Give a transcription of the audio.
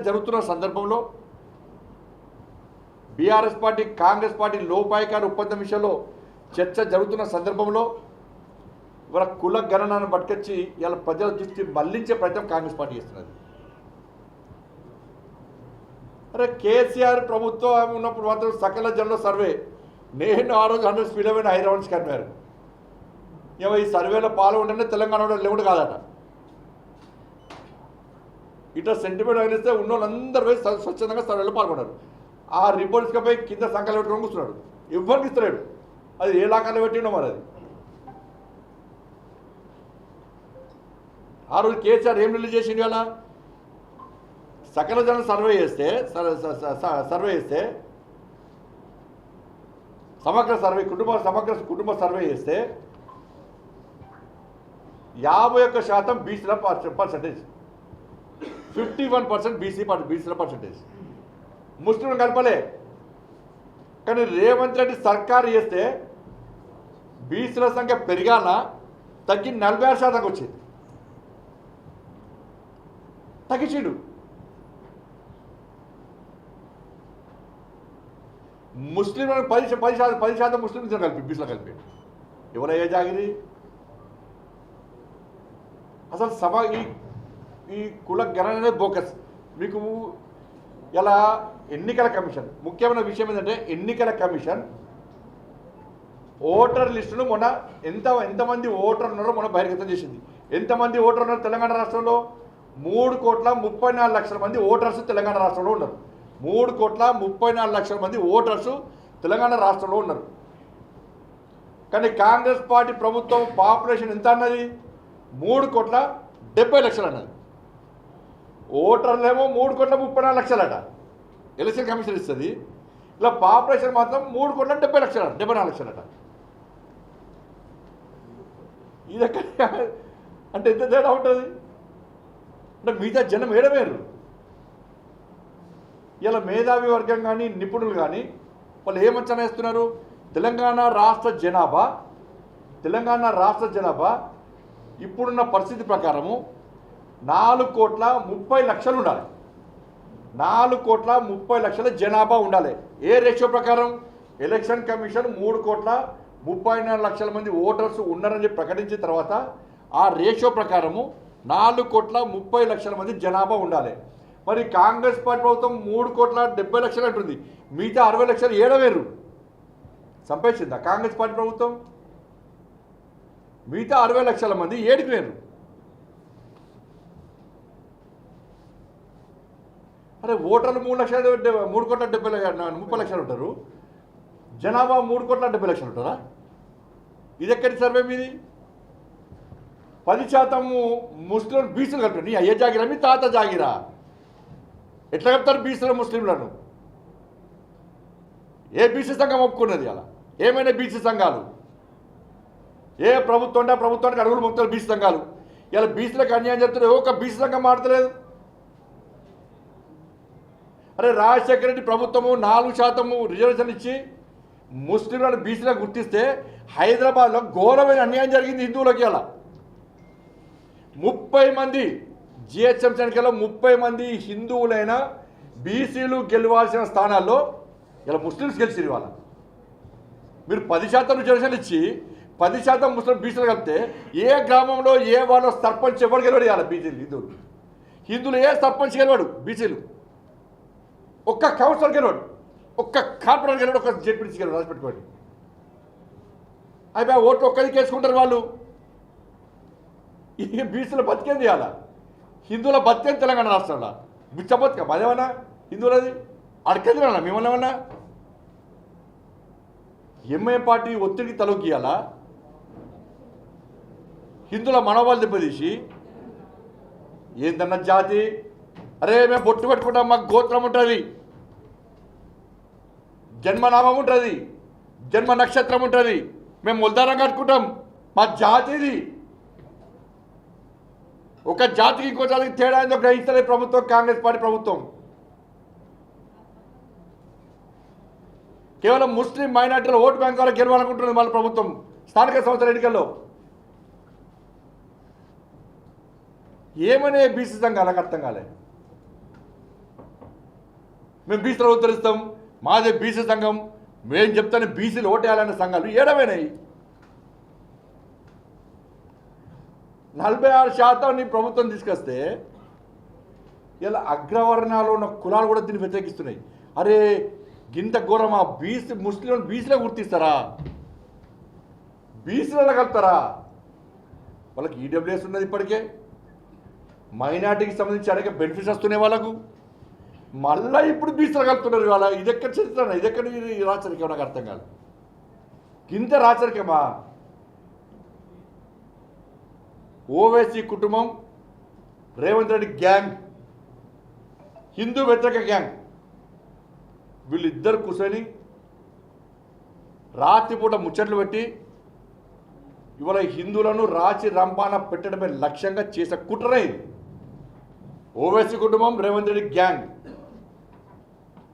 జరుగుతున్న సందర్భంలో BRS party Congress party లోపాయికారి ఒప్పందం విషయంలో చర్చ జరుగుతున్న సందర్భంలో ఇవాళ కుల గణనను పట్టుకొచ్చి ఇలా ప్రజల దృష్టి మళ్లించే ప్రయత్నం కాంగ్రెస్ పార్టీ చేస్తున్నది. అరే కేసీఆర్ ప్రభుత్వం ఉన్నప్పుడు మాత్రం సకల జనుల సర్వే నేను ఆ రోజు 100 స్పీడ్ అయిన హైదరాబాద్ కనిపారు. ఏమో ఈ సర్వేలో పాల్గొంటేనే తెలంగాణలో లేవుడు కాదట. ఇట్లా సెంటిమెంట్ వదిలిస్తే ఉన్న వాళ్ళందరూ పోయి స్వచ్ఛందంగా సర్వేలో పాల్గొన్నారు. ఆ రిపోర్ట్స్కి పోయి కింద సంఖ్యలు పెట్టుకొని కూర్చున్నాడు. ఎవరికి ఇస్తలేడు. అది ఏ లాకాల్లో పెట్టిండో మరి. అది ఆ రోజు కేసీఆర్ ఏం రిలీజ్ చేసిండు? అలా సకల జనం సర్వే చేస్తే సమగ్ర సర్వే కుటుంబ సర్వే చేస్తే 51% బీసీల పర్సంటేజ్, 51% బీసీల పర్సంటేజ్, ముస్లింలు కలపలే. కానీ రేవంత్ రెడ్డి సర్కారు చేస్తే బీసీల సంఖ్య పెరిగాన తగ్గి 46% వచ్చింది. తగ్గించిండు. ముస్లింలను 10% ముస్లింలు కలిపి బీసీలో కలిపి ఎవరయ్యా జాగిరి? అసలు ఈ కుల గణన బోకస్ మీకు ఇలా ఎన్నికల కమిషన్ ముఖ్యమైన విషయం ఏంటంటే ఎన్నికల కమిషన్ ఓటర్ లిస్టును మొన్న ఎంతమంది ఓటర్లు ఉన్నారో మొన్న బహిర్గతం చేసింది. ఎంతమంది ఓటర్ ఉన్నారు తెలంగాణ రాష్ట్రంలో? 3,34,00,000 మంది ఓటర్స్ తెలంగాణ రాష్ట్రంలో ఉన్నారు. 3,34,00,000 మంది ఓటర్స్ తెలంగాణ రాష్ట్రంలో ఉన్నారు. కానీ కాంగ్రెస్ పార్టీ ప్రభుత్వం పాపులేషన్ ఎంత అన్నది? 3,70,00,000 అన్నది. ఓటర్లేమో 3,34,00,000 అట. ఎలక్షన్ కమిషన్ ఇస్తుంది. ఇలా పాపులేషన్ మాత్రం 3,70,00,000 అట. ఇది ఎక్కడ అంటే ఎంత తేడా ఉంటుంది? అంటే మిగతా జనం ఏడవేరు. ఇలా మేధావి వర్గం కానీ నిపుణులు కానీ వాళ్ళు ఏమంచనా వేస్తున్నారు? తెలంగాణ రాష్ట్ర జనాభా ఇప్పుడున్న పరిస్థితి ప్రకారము 4,30,00,000 ఉండాలి. 4,30,00,000 జనాభా ఉండాలి. ఏ రేషియో ప్రకారం? ఎలక్షన్ కమిషన్ 3,34,00,000 మంది ఓటర్స్ ఉన్నారని చెప్పి ప్రకటించిన తర్వాత ఆ రేషియో ప్రకారము 4,30,00,000 మంది జనాభా ఉండాలి. మరి కాంగ్రెస్ పార్టీ ప్రభుత్వం 3,70,00,000 అంటుంది. మిగతా 60,00,000 ఏడవేరు సంపేసిందా కాంగ్రెస్ పార్టీ ప్రభుత్వం? మిగతా 60,00,000 మంది ఏడికి వేరు. అరే ఓటర్లు 3,30,00,000 ఉంటారు. జనాభా 3,70,00,000 ఉంటారా? ఇది ఎక్కడి సర్వే మీది? 10% ముస్లిం బీసీలు కలుపుతారు. నీ అయ్య జాగిరా మీ తాత జాగిరా? ఎట్లా కలుపుతారు బీసీల ముస్లింలను? ఏ బీసీ సంఘం ఒప్పుకున్నది? అలా ఏమైనా బీసీ సంఘాలు ఏ ప్రభుత్వం అంటే ప్రభుత్వానికి అడుగులు మొత్తారు బీసీ సంఘాలు. ఇలా బీసీలకు అన్యాయం చెప్తున్నారు. ఒక బీసీ సంఘం మాడతలేదు. అరే రాజశేఖర రెడ్డి ప్రభుత్వము 4% రిజర్వేషన్ ఇచ్చి ముస్లింలను బీసీలకు గుర్తిస్తే హైదరాబాద్లో ఘోరమైన అన్యాయం జరిగింది హిందువులకి. అలా 30 మంది జిహెచ్ఎంసీ ఎన్నికల్లో 30 మంది హిందువులైన బీసీలు గెలవాల్సిన స్థానాల్లో ఇలా ముస్లిమ్స్ గెలిచిరు. ఇవాళ మీరు 10% రిజర్వేషన్ ఇచ్చి 10% ముస్లిం బీసీలు కలిపితే ఏ గ్రామంలో ఏ వాళ్ళు సర్పంచ్ ఎవరు గెలవడు? ఇవాళ బీసీలు హిందువులు ఏ సర్పంచ్ గెలవాడు? బీసీలు ఒక్క కౌన్సిలర్ గెలవాడు, ఒక్క కార్పొరేటర్ గెలవాడు, ఒక్క జెడ్పీటీసీ గెలవాడు. రాసి పెట్టుకోండి. అయిపోయి ఓట్లు ఒక్కరికి వేసుకుంటారు వాళ్ళు. ఈ బీసీల బతికేంది? ఇవాళ హిందువుల బతికేంది తెలంగాణ రాష్ట్రంలో? బిచ్చ బతుక అదేమన్నా హిందువులది అడకేది అన్నా మిమ్మల్ని ఏమన్నా? ఎంఐ పార్టీ ఒత్తిడికి తలొగ్గియాలా? హిందువుల మనోభావాలు దెబ్బతీసి ఏందన్న జాతి? అరే మేము బొట్టు పెట్టుకుంటాం, మాకు గోత్రం ఉంటుంది, జన్మనామం ఉంటుంది, జన్మ నక్షత్రం ఉంటుంది, మేము ముల్దారం కట్టుకుంటాం, మా జాతిది. ఒక జాతికి ఇంకో జాతికి తేడా ఏందో గ్రహిస్తలే ప్రభుత్వం, కాంగ్రెస్ పార్టీ ప్రభుత్వం. కేవలం ముస్లిం మైనార్టీల ఓటు బ్యాంక్ ద్వారా గెలవాలనుకుంటున్నది వాళ్ళ ప్రభుత్వం స్థానిక సంస్థల ఎన్నికల్లో. ఏమనే బీసీ సంఘాలకు అర్థం కాలే. మేము బీసీలో ఉత్తరిస్తాం, మాదే బీసీ సంఘం, మేము చెప్తానే బీసీలు ఓటేయాలనే సంఘాలు ఏడవైనాయి. 46% నీ ప్రభుత్వం తీసుకొస్తే ఇలా అగ్రవర్ణాలు ఉన్న కులాలు కూడా దీన్ని వ్యతిరేకిస్తున్నాయి. అరే గింత ఘోరమా, బీసీ ముస్లింలను బీసీలో గుర్తిస్తారా, బీసీలలో కలుపుతారా? వాళ్ళకి ఈడబ్ల్యూఎస్ ఉన్నది, ఇప్పటికే మైనార్టీకి సంబంధించి అనేక బెనిఫిట్స్ వస్తున్నాయి వాళ్ళకు, మళ్ళీ ఇప్పుడు బీసీలో కలుపుతున్నారు. ఇవాళ ఇది ఎక్కడ చరిత్ర, ఇది ఎక్కడ రాచరికం? నాకు అర్థం కాదు. గింత రాచరికమా? ఓవైసీ కుటుంబం, రేవంత్ రెడ్డి గ్యాంగ్, హిందూ వ్యతిరేక గ్యాంగ్, వీళ్ళిద్దరు కూర్చొని రాత్రిపూట ముచ్చట్లు పెట్టి ఇవాళ హిందువులను రాచి రంపాన పెట్టడమే లక్ష్యంగా చేసే కుట్రనే ఇది. ఓవైసీ కుటుంబం, రేవంత్ రెడ్డి గ్యాంగ్